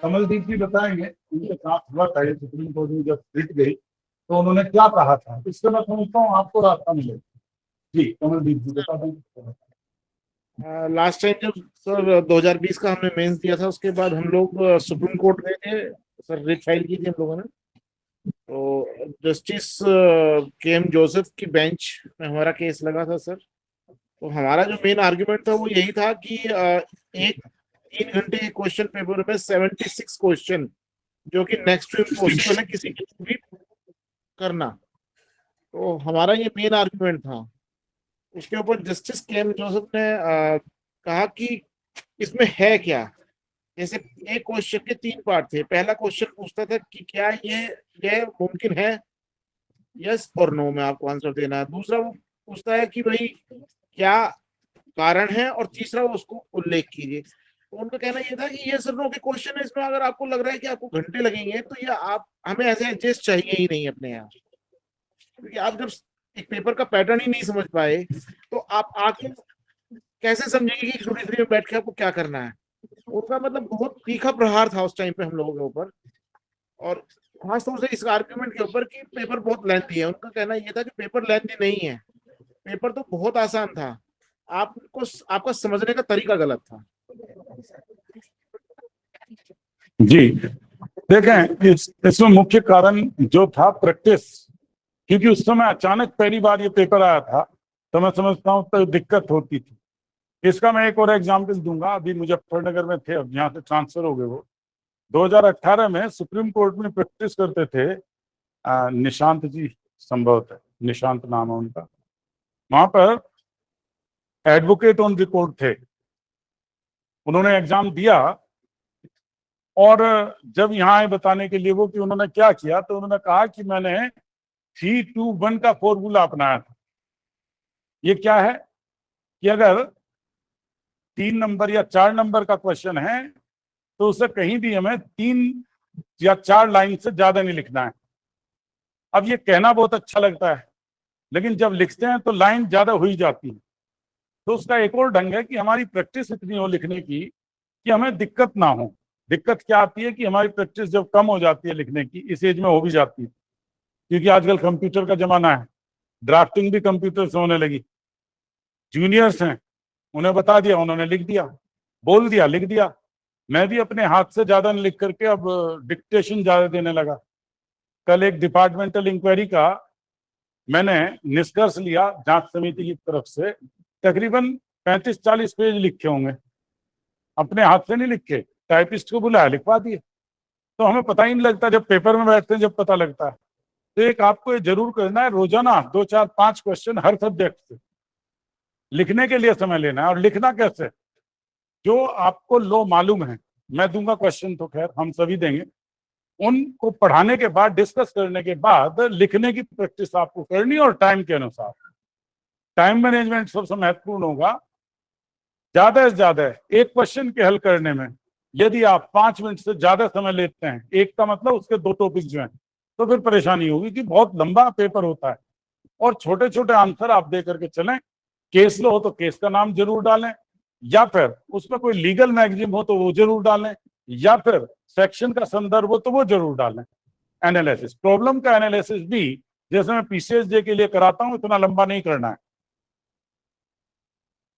कमलदीप जी बताएंगे उनके साथ हुआ था ये सुप्रीम कोर्ट में जब जीत गई तो उन्होंने क्या कहा था, इससे मैं समझता हूँ आपको रास्ता मिलेगा। जी कमलदीप जी बता दें। लास्ट टाइम जब सर 2020 का हमने मेंस दिया था, उसके बाद हम लोग सुप्रीम कोर्ट गए थे सर, रिट फाइल की थी हम लोगों ने। तो जस्टिस के एम जोसेफ की बेंच में हमारा केस लगा था सर। तो हमारा जो मेन आर्ग्यूमेंट था वो यही था कि एक 3 घंटे के क्वेश्चन पेपर में 76 क्वेश्चन, जो कि नेक्स्ट टू इम्पॉसिबल है किसी के लिए भी करना। तो हमारा ये मेन आर्ग्यूमेंट था। उसके ऊपर जस्टिस के एम जोसेफ ने कहा कि इसमें है क्या। जैसे एक क्वेश्चन के 3 पार्ट थे। पहला क्वेश्चन पूछता था कि क्या ये मुमकिन है, यस और नो में आपको आंसर देना है। दूसरा वो पूछता है कि भाई क्या कारण है, और तीसरा वो उसको उल्लेख कीजिए। तो उनका कहना ये था कि ये सर नो के क्वेश्चन है, इसमें अगर आपको लग रहा है कि आपको घंटे लगेंगे तो ये आप हमें ऐसे एडजस्ट चाहिए ही नहीं अपने यहाँ। क्योंकि आप जब एक पेपर का पैटर्न ही नहीं समझ पाए तो आप आके कैसे समझेंगे कि स्टूडेंट में बैठ के आपको क्या करना है। उनका मतलब बहुत तीखा प्रहार था उस टाइम पे हम लोगों के ऊपर, और खासतौर से इस आर्ग्यूमेंट के ऊपर कि पेपर बहुत लेंथी है। उनका कहना यह था कि पेपर लेंथी नहीं है, पेपर तो बहुत आसान था, आपको आपका समझने का तरीका गलत था। जी देखें, इसमें मुख्य कारण जो था प्रैक्टिस, क्योंकि उस समय अचानक पहली बार ये पेपर आया था तो मैं समझता हूँ तो दिक्कत होती थी। इसका मैं एक और एग्जाम्पल दूंगा। अभी मुजफ्फरनगर में थे, अब यहाँ से ट्रांसफर हो गए वो। 2018 में सुप्रीम कोर्ट में प्रैक्टिस करते थे निशांत जी, संभवतः निशांत नाम है उनका। वहां पर एडवोकेट ऑन रिपोर्ट थे, उन्होंने एग्जाम दिया और जब यहाँ आए बताने के लिए वो कि उन्होंने क्या किया, तो उन्होंने कहा कि मैंने 3-2-1 का फॉर्मूला अपनाया था। ये क्या है कि अगर 3 नंबर या 4 नंबर का क्वेश्चन है तो उसे कहीं भी हमें 3 या 4 लाइन से ज्यादा नहीं लिखना है। अब ये कहना बहुत अच्छा लगता है, लेकिन जब लिखते हैं तो लाइन ज्यादा हो ही जाती है। तो उसका एक और ढंग है कि हमारी प्रैक्टिस इतनी हो लिखने की कि हमें दिक्कत ना हो। दिक्कत क्या आती है कि हमारी प्रैक्टिस जब कम हो जाती है लिखने की, इस एज में हो भी जाती है, क्योंकि आजकल कंप्यूटर का जमाना है, ड्राफ्टिंग भी कंप्यूटर से होने लगी। जूनियर्स हैं, उन्हें बता दिया, उन्होंने लिख दिया, बोल दिया, लिख दिया। मैं भी अपने हाथ से ज्यादा लिख करके अब डिक्टेशन ज्यादा देने लगा। कल एक डिपार्टमेंटल इंक्वायरी का मैंने निष्कर्ष लिया जांच समिति की तरफ से, तकरीबन 35-40 पेज लिखे होंगे, अपने हाथ से नहीं लिखे, टाइपिस्ट को बुलाया, लिखवा दिए। तो हमें पता ही नहीं लगता, जब पेपर में बैठते हैं जब पता लगता है। तो एक आपको ये जरूर करना है, रोजाना 2-4-5 क्वेश्चन हर सब्जेक्ट से लिखने के लिए समय लेना है। और लिखना कैसे, जो आपको लो मालूम है, मैं दूंगा क्वेश्चन तो खैर हम सभी देंगे, उनको पढ़ाने के बाद, डिस्कस करने के बाद लिखने की प्रैक्टिस आपको करनी, और टाइम के अनुसार। टाइम मैनेजमेंट सबसे महत्वपूर्ण होगा। ज्यादा से ज्यादा एक क्वेश्चन के हल करने में यदि आप 5 मिनट से ज्यादा समय लेते हैं, एक का मतलब उसके 2 टॉपिक जो हैं, तो फिर परेशानी होगी कि बहुत लंबा पेपर होता है। और छोटे छोटे आंसर आप दे करके चलें। केस लो हो तो केस का नाम जरूर डालें, या फिर उसमें कोई लीगल मैगजीन हो तो वो जरूर डालें, या फिर सेक्शन का संदर्भ हो तो वो जरूर डालें। एनालिसिस, प्रॉब्लम का एनालिसिस भी जैसे मैं पीसीएस जे के लिए कराता हूं, इतना लंबा नहीं करना है।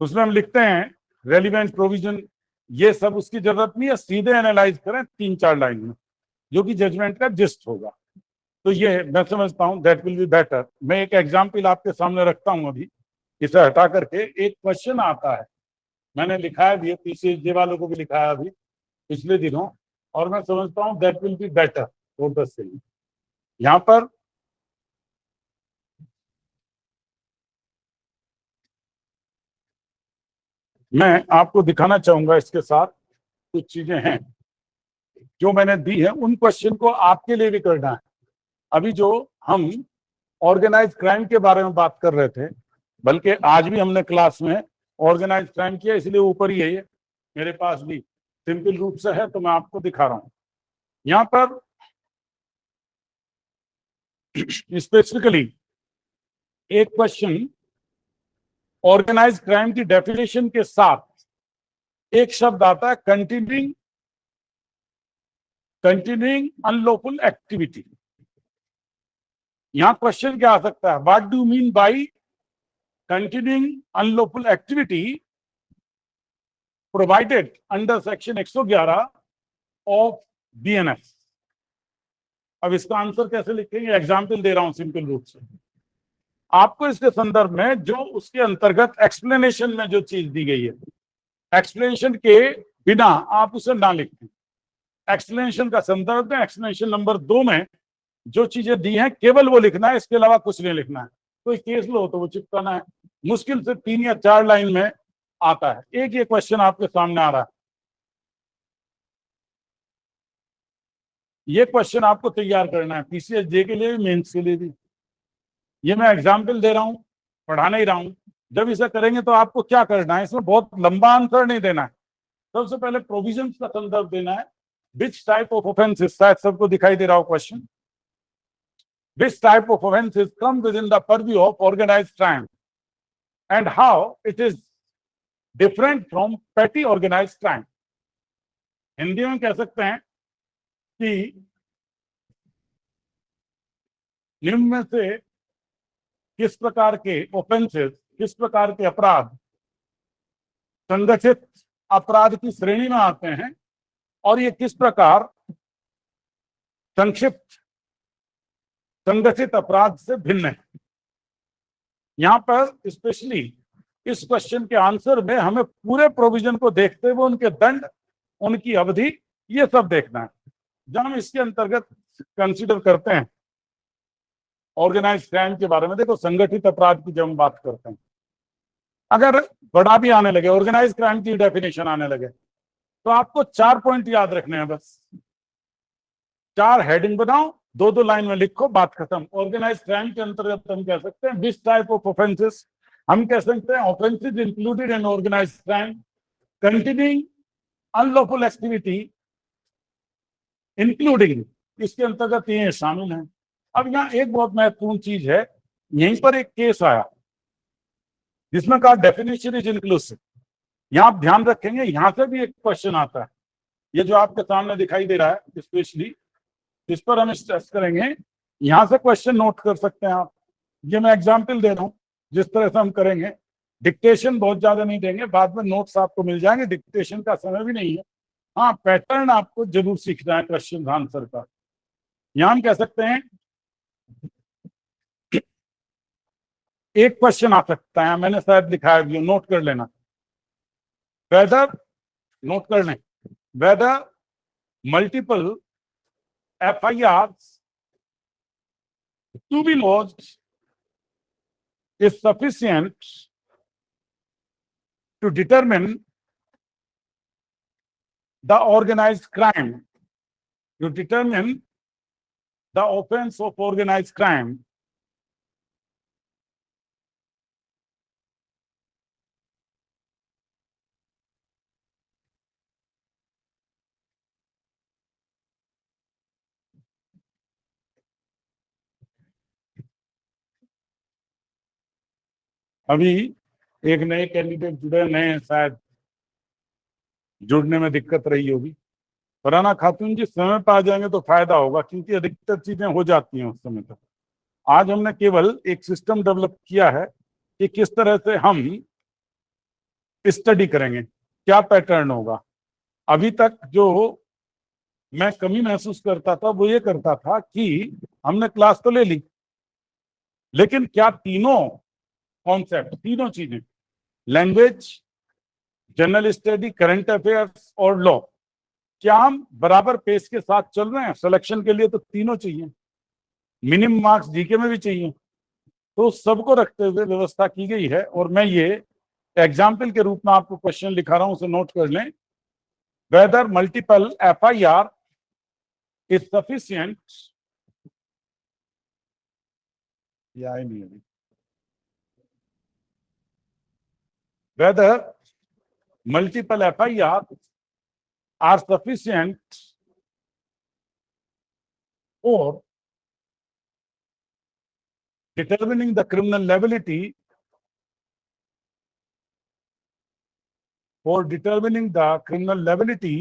उसमें हम लिखते हैं रेलिवेंट प्रोविजन, ये सब उसकी जरूरत नहीं है, सीधे एनालाइज करें 3-4 लाइन में, जो कि जजमेंट का जिस्ट होगा। तो ये मैं समझता हूं दैट विल बी बेटर। मैं एक एग्जाम्पल आपके सामने रखता हूं अभी, इसे हटा करके। एक क्वेश्चन आता है, मैंने लिखाया भी है, पीसीएस वालों को भी लिखाया अभी पिछले दिनों, और मैं समझता हूं that will be better for the same. यहाँ पर मैं आपको दिखाना चाहूंगा, इसके साथ कुछ चीजें हैं जो मैंने दी है, उन क्वेश्चन को आपके लिए भी करना है। अभी जो हम ऑर्गेनाइज क्राइम के बारे में बात कर रहे थे, बल्कि आज भी हमने क्लास में ऑर्गेनाइज क्राइम किया, इसलिए ऊपर ही है ये मेरे पास भी सिंपल रूप से है, तो मैं आपको दिखा रहा हूं। यहाँ पर स्पेसिफिकली एक क्वेश्चन ऑर्गेनाइज क्राइम की डेफिनेशन के साथ एक शब्द आता है कंटिन्यूइंग कंटिन्यूइंग अनलॉफुल एक्टिविटी। यहां क्वेश्चन क्या आ सकता है, what do mean by continuing unlawful activity provided under section 111 of BNS. अब इसका आंसर कैसे लिखेंगे, एग्जाम्पल दे रहा हूं सिंपल रूप से आपको। इसके संदर्भ में जो उसके अंतर्गत एक्सप्लेनेशन में जो चीज दी गई है, एक्सप्लेनेशन के बिना आप उसे ना लिखें। एक्सप्लेनेशन का संदर्भ में एक्सप्लेनेशन नंबर 2 में जो चीजें दी हैं केवल वो लिखना है, इसके अलावा कुछ नहीं लिखना है। कोई केस लो तो वो चिपकाना है, मुश्किल से 3 या 4 लाइन में आता है। एक ये क्वेश्चन आपके सामने आ रहा है, ये क्वेश्चन आपको तैयार करना है पीसीएसजे के लिए भी, मेंस के लिए भी। ये मैं एग्जाम्पल दे रहा हूं, पढ़ा नहीं रहा हूं। जब इसे करेंगे तो आपको क्या करना है, इसमें बहुत लंबा आंसर नहीं देना है। सबसे पहले प्रोविजंस का संदर्भ देना है। विच टाइप ऑफ ऑफेंसेस, शायद सबको दिखाई दे रहा हो question. Which type of offences come within the purview of organised crime and how it is different from petty organised crime. Hindi में कह सकते हैं कि निम्न में से किस प्रकार के ऑफेंसेस, किस प्रकार के अपराध संगठित अपराध की श्रेणी में आते हैं और ये किस प्रकार संक्षिप्त संगठित अपराध से भिन्न है। यहां पर स्पेशली इस क्वेश्चन के आंसर में हमें पूरे प्रोविजन को देखते हुए उनके दंड, उनकी अवधि, ये सब देखना है। जब हम इसके अंतर्गत कंसीडर करते हैं ऑर्गेनाइज्ड क्राइम के बारे में, देखो संगठित अपराध की जब हम बात करते हैं, अगर बड़ा भी आने लगे, ऑर्गेनाइज्ड क्राइम की डेफिनेशन आने लगे, तो आपको 4 पॉइंट याद रखने हैं बस। 4 हेडिंग बनाओ, 2-2 लाइन में लिखो, बात खत्म। ऑर्गेनाइज्ड क्राइम के अंतर्गत हम कह सकते हैं दिस टाइप ऑफ ऑफेंसेस, हम कह सकते हैं offences included in organised crime continuing unlawful activity including, इसके अंतर्गत ये शामिल है। अब यहाँ एक बहुत महत्वपूर्ण चीज है, यहीं पर एक केस आया जिसमें कहा डेफिनेशन इज इंक्लूसिव। यहां आप ध्यान रखेंगे, यहां से भी एक क्वेश्चन आता है, ये जो आपके सामने दिखाई दे रहा है स्पेशली, इस पर हम स्ट्रेस करेंगे। यहां से क्वेश्चन नोट कर सकते हैं आप। ये मैं एग्जाम्पल दे रहा हूं जिस तरह से हम करेंगे। डिक्टेशन बहुत ज्यादा नहीं देंगे, बाद में नोट्स आपको मिल जाएंगे, डिक्टेशन का समय भी नहीं है। हाँ, पैटर्न आपको जरूर सीखना है क्वेश्चन आंसर का। यहां हम कह सकते हैं एक क्वेश्चन आ सकता है, मैंने शायद लिखा है, नोट कर लेना। वेदर, नोट कर लें, whether multiple FIRs to be lodged is sufficient to determine the organized crime, to determine the offense of organized crime अभी एक नए कैंडिडेट जुड़े, नए शायद जुड़ने में दिक्कत रही होगी। फराना खातून जी समय पर आ जाएंगे तो फायदा होगा, क्योंकि अधिकतर चीजें हो जाती हैं उस समय तक। आज हमने केवल एक सिस्टम डेवलप किया है कि किस तरह से हम स्टडी करेंगे, क्या पैटर्न होगा। अभी तक जो मैं कमी महसूस करता था वो ये करता था कि हमने क्लास तो ले ली, लेकिन क्या तीनों कॉन्सेप्ट, तीनों चीजें, language, general study, current affairs और लॉ, क्या हम बराबर पेस के साथ चल रहे हैं। सिलेक्शन के लिए तो तीनों चाहिए, मिनिमम मार्क्स जीके में भी चाहिए, तो सबको रखते हुए व्यवस्था की गई है। और मैं ये एग्जाम्पल के रूप में आपको क्वेश्चन लिखा रहा हूं, उसे नोट कर लें। Whether multiple FIR is sufficient, या नहीं अभी, whether multiple FIR are sufficient for determining the criminal liability, for determining the criminal liability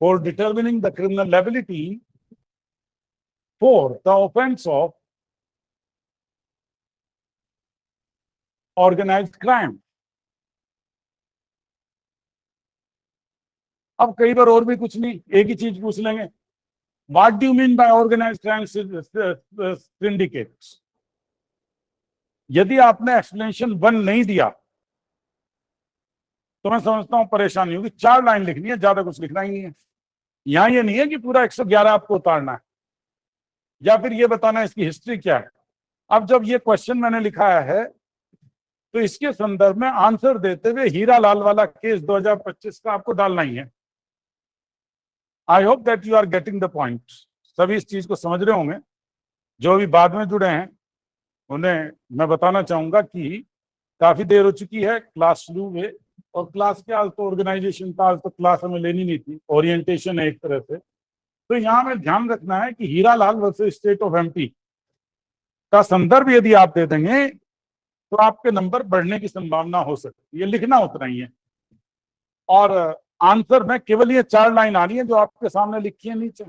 for determining the criminal liability for the offense of organized crime. अब कई बार और भी कुछ नहीं, एक ही चीज पूछ लेंगे, what do you mean by organised crime syndicates. यदि आपने एक्सप्लेनेशन 1 नहीं दिया तो मैं समझता हूं परेशानी होगी। 4 लाइन लिखनी है, ज्यादा कुछ लिखना ही नहीं है। यहां ये नहीं है कि पूरा 111 आपको उतारना है या फिर ये बताना है इसकी हिस्ट्री क्या है। अब जब ये क्वेश्चन मैंने लिखाया है तो इसके संदर्भ में आंसर देते हुए हीरा लाल वाला केस 2025 का आपको डालना ही है। I hope that you are getting the point. सभी इस चीज को समझ रहे होंगे। जो भी बाद में जुड़े हैं उन्हें मैं बताना चाहूंगा कि काफी देर हो चुकी है, क्लास शुरू हुए और क्लास के आज तो ऑर्गेनाइजेशन का आज तो क्लास हमें लेनी नहीं थी, ओरिएंटेशन है एक तरह से। तो यहाँ में ध्यान रखना है कि Hira Lal versus state of MP का संदर्भ यदि आप दे देंगे तो आपके नंबर बढ़ने की संभावना हो सकती है। ये लिखना उतना ही है और आंसर में केवल ये 4 लाइन आ रही है जो आपके सामने लिखी है नीचे।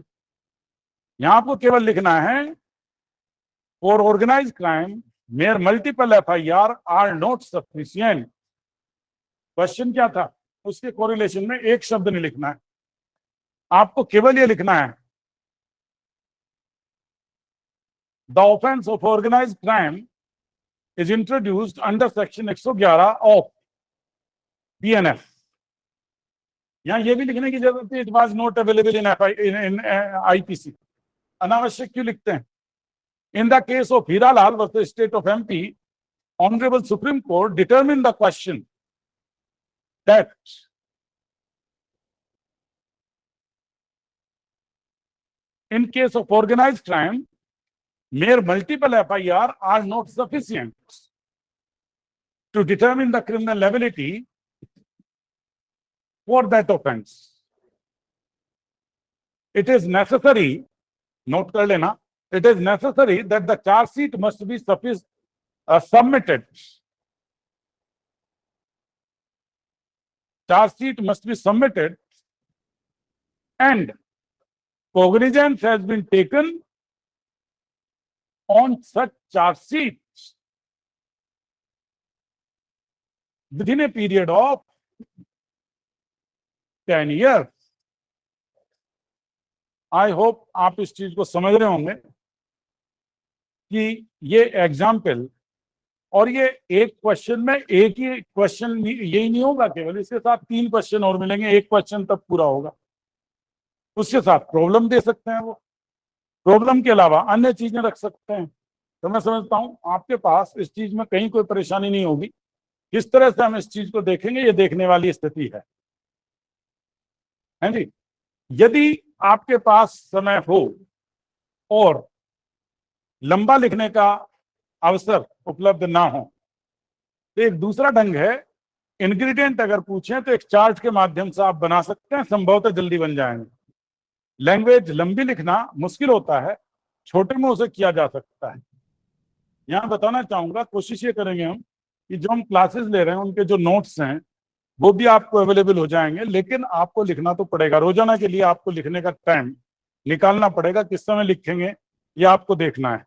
यहां आपको केवल लिखना है for organised crime mere multiple FIR are not sufficient. Question क्या था, उसके कोरिलेशन में एक शब्द नहीं लिखना है, आपको केवल ये लिखना है the offence of organised crime is introduced under section 111 of BNF। यहां ये भी लिखने की जरूरत है it was not available in IPC। अनावश्यक क्यों लिखते हैं। In the case of Hiralal versus state of MP, honourable supreme court determine the question that in case of organized crime mere multiple FIR are not sufficient to determine the criminal liability for that offense. It is necessary, note kar lena, it is necessary that the charge sheet must be submitted. Charge sheet must be submitted and cognizance has been taken on such charge sheets within a period of 10 years. I hope आप इस चीज को समझ रहे होंगे कि ये example और ये एक क्वेश्चन में एक ही क्वेश्चन यही नहीं होगा केवल, इसके साथ 3 क्वेश्चन और मिलेंगे। एक क्वेश्चन तब पूरा होगा, उसके साथ प्रॉब्लम दे सकते हैं, वो प्रॉब्लम के अलावा अन्य चीजें रख सकते हैं। तो मैं समझता हूं आपके पास इस चीज में कहीं कोई परेशानी नहीं होगी। किस तरह से हम इस चीज को देखेंगे ये देखने वाली स्थिति है जी। यदि आपके पास समय हो और लंबा लिखने का अवसर उपलब्ध ना हो तो एक दूसरा ढंग है, इंग्रेडिएंट अगर पूछें तो एक चार्ट के माध्यम से आप बना सकते हैं, संभवतः जल्दी बन जाएंगे। लैंग्वेज लंबी लिखना मुश्किल होता है, छोटे मुंह से किया जा सकता है। यहां बताना चाहूंगा, कोशिश ये करेंगे हम कि जो हम क्लासेस ले रहे हैं उनके जो नोट्स हैं वो भी आपको अवेलेबल हो जाएंगे, लेकिन आपको लिखना तो पड़ेगा। रोजाना के लिए आपको लिखने का टाइम निकालना पड़ेगा। किस समय लिखेंगे ये आपको देखना है।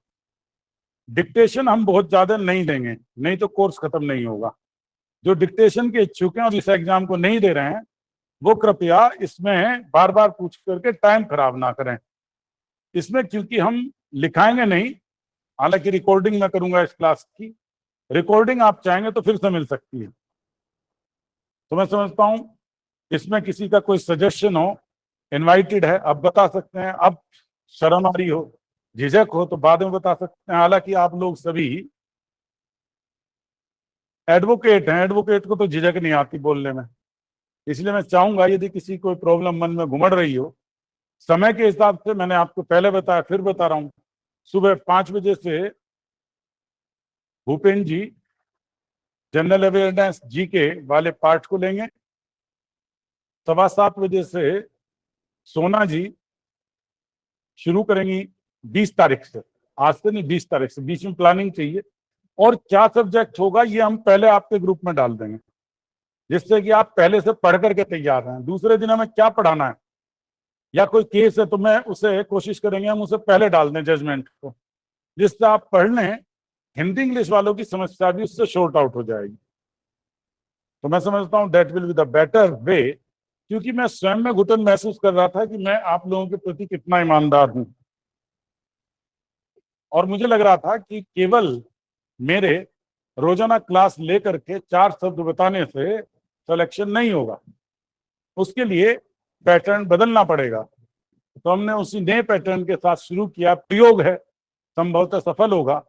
डिक्टेशन हम बहुत ज्यादा नहीं देंगे, नहीं तो कोर्स खत्म नहीं होगा। जो डिक्टेशन के इच्छुक हैं और इस एग्जाम को नहीं दे रहे हैं वो कृपया इसमें बार बार पूछ करके टाइम खराब ना करें। इसमें क्योंकि हम लिखाएंगे नहीं, हालांकि रिकॉर्डिंग मैं करूंगा इस क्लास की, रिकॉर्डिंग आप चाहेंगे तो फिर से मिल सकती है। तो मैं समझता हूं इसमें किसी का कोई सजेशन हो, इनवाइटेड है, अब बता सकते हैं। अब शर्म आ रही हो, झिझक हो तो बाद में बता सकते हैं। हालांकि आप लोग सभी एडवोकेट हैं, एडवोकेट को तो झिझक नहीं आती बोलने में। इसलिए मैं चाहूंगा यदि किसी कोई प्रॉब्लम मन में घुमड़ रही हो, समय के हिसाब से मैंने आपको पहले बताया फिर बता रहा हूं, सुबह 5 बजे से भूपेंद्र जी जनरल अवेयरनेस जीके वाले पार्ट को लेंगे, 7:15 बजे से सोना जी शुरू करेंगी 20 तारीख से, आज से नहीं 20 तारीख से। बीच में प्लानिंग चाहिए और क्या सब्जेक्ट होगा ये हम पहले आपके ग्रुप में डाल देंगे, जिससे कि आप पहले से पढ़ करके तैयार हैं। दूसरे दिन हमें क्या पढ़ाना है या कोई केस है तो मैं उसे कोशिश करेंगे हम उसे पहले डाल दें जजमेंट को, जिससे आप पढ़ लें, हिंदी इंग्लिश वालों की समस्या भी उससे शॉर्ट आउट हो जाएगी। तो मैं समझता हूँ that will be the better way, क्योंकि मैं स्वयं में घुटन महसूस कर रहा था कि मैं आप लोगों के प्रति कितना ईमानदार हूं, और मुझे लग रहा था कि केवल मेरे रोजाना क्लास लेकर के 4 शब्द बताने से सिलेक्शन नहीं होगा, उसके लिए पैटर्न बदलना पड़ेगा। तो हमने उसी नए पैटर्न के साथ शुरू किया, प्रयोग है, संभवतः सफल होगा।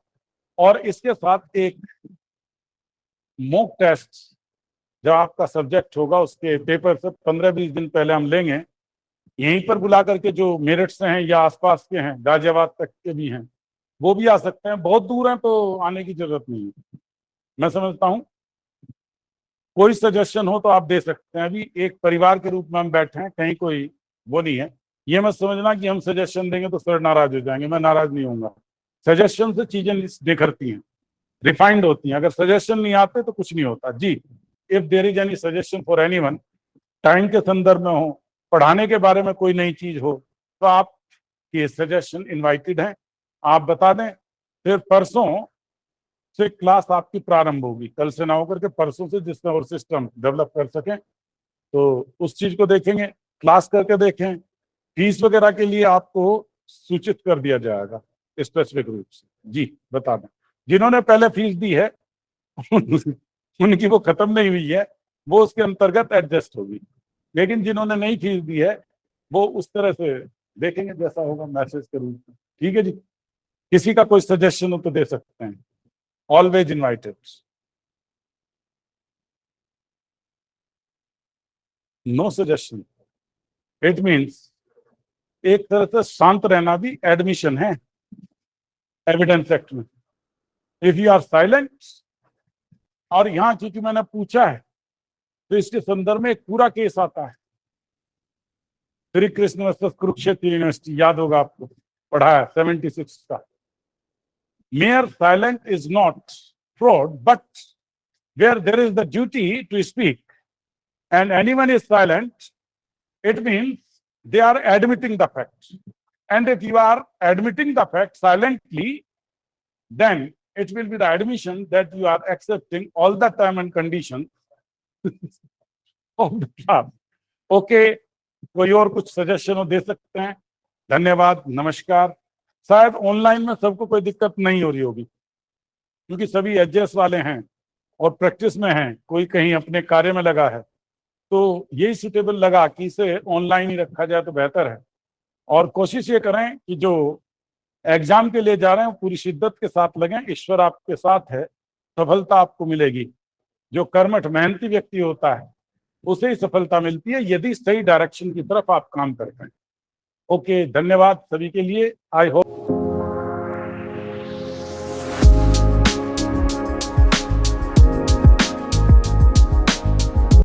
और इसके साथ एक मॉक टेस्ट जब आपका सब्जेक्ट होगा उसके पेपर से 15-20 दिन पहले हम लेंगे, यहीं पर बुला करके जो मेरठ से हैं या आसपास के हैं, गाजियाबाद तक के भी हैं, वो भी आ सकते हैं, बहुत दूर हैं तो आने की जरूरत नहीं है। मैं समझता हूँ कोई सजेशन हो तो आप दे सकते हैं, अभी एक परिवार के रूप में हम बैठे हैं, कहीं कोई वो नहीं है। ये मत समझना कि हम सजेशन देंगे तो सर नाराज हो जाएंगे, मैं नाराज नहीं होऊंगा। सजेशन से चीजें निखरती हैं, रिफाइंड होती हैं। अगर सजेशन नहीं आते तो कुछ नहीं होता जी। If there is any suggestion for anyone, time के संदर्भ में हो, पढ़ाने के बारे में कोई नई चीज हो, तो आप ये सजेशन इनवाइटेड हैं, आप बता दें। फिर परसों से क्लास आपकी प्रारंभ होगी, कल से ना होकर के परसों से, जिसमें और सिस्टम डेवलप कर सकें तो उस चीज को देखेंगे, क्लास करके देखें। फीस वगैरह के लिए आपको सूचित कर दिया जाएगा स्पेसिफिक रूप से। जी बता दें, जिन्होंने पहले फीस दी है उनकी वो खत्म नहीं हुई है, वो उसके अंतर्गत एडजस्ट होगी। लेकिन जिन्होंने नई फीस दी है वो उस तरह से देखेंगे जैसा होगा मैसेज के रूप में। ठीक है जी, किसी का कोई सजेशन हो तो दे सकते हैं, always invited. No suggestion it means एक तरह से शांत रहना भी एडमिशन है एविडेंस एक्ट में। इफ यू आर साइलेंट, और यहां चूंकि मैंने पूछा है तो इसके संदर्भ में एक पूरा केस आता है, श्री कृष्ण वर्सेस कुरुक्षेत्र यूनिवर्सिटी, याद होगा आपको, पढ़ा है 76 का। Mere silent is not fraud, but where there is the duty to speak and anyone is silent, it means they are admitting the fact. And if you are admitting the fact silently, then it will be the admission that you are accepting all the term and condition of the class. Okay, कोई और कुछ suggestion हो दे सकते हैं। धन्यवाद, नमस्कार। शायद online में सबको कोई दिक्कत नहीं हो रही होगी, क्योंकि सभी एचएस वाले हैं और प्रैक्टिस में हैं, कोई कहीं अपने कार्य में लगा है, तो यही सुटेबल लगा कि इसे ऑनलाइन ही रखा जाए तो बेहतर है। और कोशिश ये करें कि जो एग्जाम के लिए जा रहे हैं पूरी शिद्दत के साथ लगें, ईश्वर आपके साथ है, सफलता आपको मिलेगी। जो कर्मठ मेहनती व्यक्ति होता है उसे ही सफलता मिलती है, यदि सही डायरेक्शन की तरफ आप काम करते हैं। ओके, धन्यवाद सभी के लिए। I hope